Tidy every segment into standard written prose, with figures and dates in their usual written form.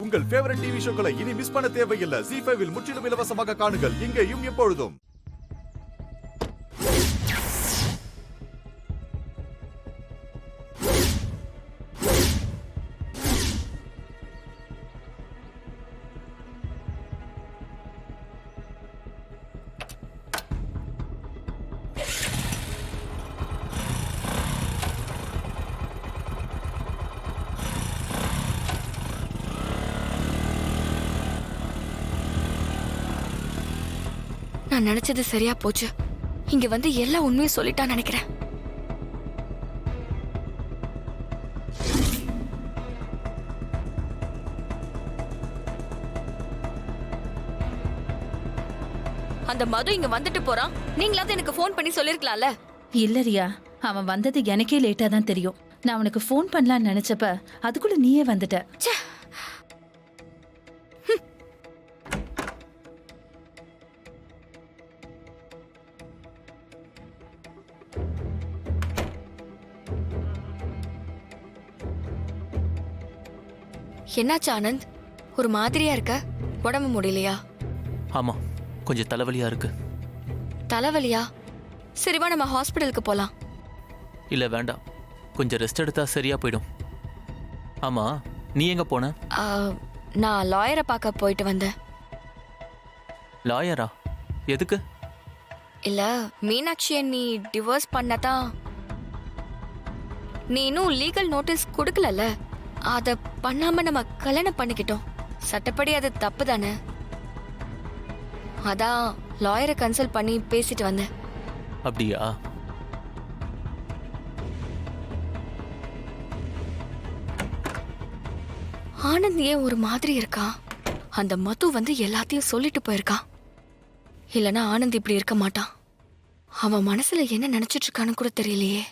உங்கள் favourite TV ஷோக்களை இனி miss பண்ண தேவையில்லை. ZEE5 இல் முற்றிலும் இலவசமாக காணுங்கள், இங்கேயும் எப்பொழுதும். நான் நினைச்சது சரியா போச்சு. இங்க வந்து எல்லா உண்மையும் சொல்லிட்டான்னு நினைக்கிறேன். அந்த மது இங்க வந்துட்டு போறான். நீங்களாவது எனக்கு ஃபோன் பண்ணி சொல்லிருக்கலாம்ல. இல்ல ரியா, அவன் வந்தது எனக்கே லேட்டா தான் தெரியும். நான் அவனுக்கு ஃபோன் பண்ணலாம்னு நினைச்சப்ப அதுக்குள்ள நீயே வந்துட்ட. என்னாச்சு ஆனந்த்? ஒரு மாதிரியா இருக்க? உடம்பு முடியலையா? ஆமா, கொஞ்சம் தலைவலியா இருக்கு. தலைவலியா? சரிவா நம்ம ஹாஸ்பிட்டலுக்கு போலாம். இல்ல வேண்டாம், கொஞ்சம் ரெஸ்ட் எடுத்தா சரியா போயிடும். ஆமா, நீ எங்க போன? நான் லாயரை பார்க்க போயிட்டு வந்தேன். லாயரா? எதுக்கு? இல்ல, மீனாட்சியை நீ டிவோர்ஸ் பண்ணதான். நீ இன்னும் லீகல் நோட்டீஸ் கொடுக்கலல்ல, அத பண்ணாம நம்ம கல்யாணம் பண்ணிக்கிட்டோம். சட்டப்படி அது தப்பு தானே. அதான் லாயரை கன்சல்ட் பண்ணி பேசிட்டு வந்தேன். அப்படியா? ஆனந்த் ஏன் ஒரு மாதிரி இருக்கா? அந்த மது வந்து எல்லாத்தையும் சொல்லிட்டு போயிருக்கான். இல்லனா ஆனந்த் இப்படி இருக்க மாட்டான். அவன் மனசுல என்ன நினைச்சிட்டு இருக்கான்னு கூட தெரியலையே.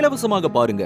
இலவசமாக பாருங்க.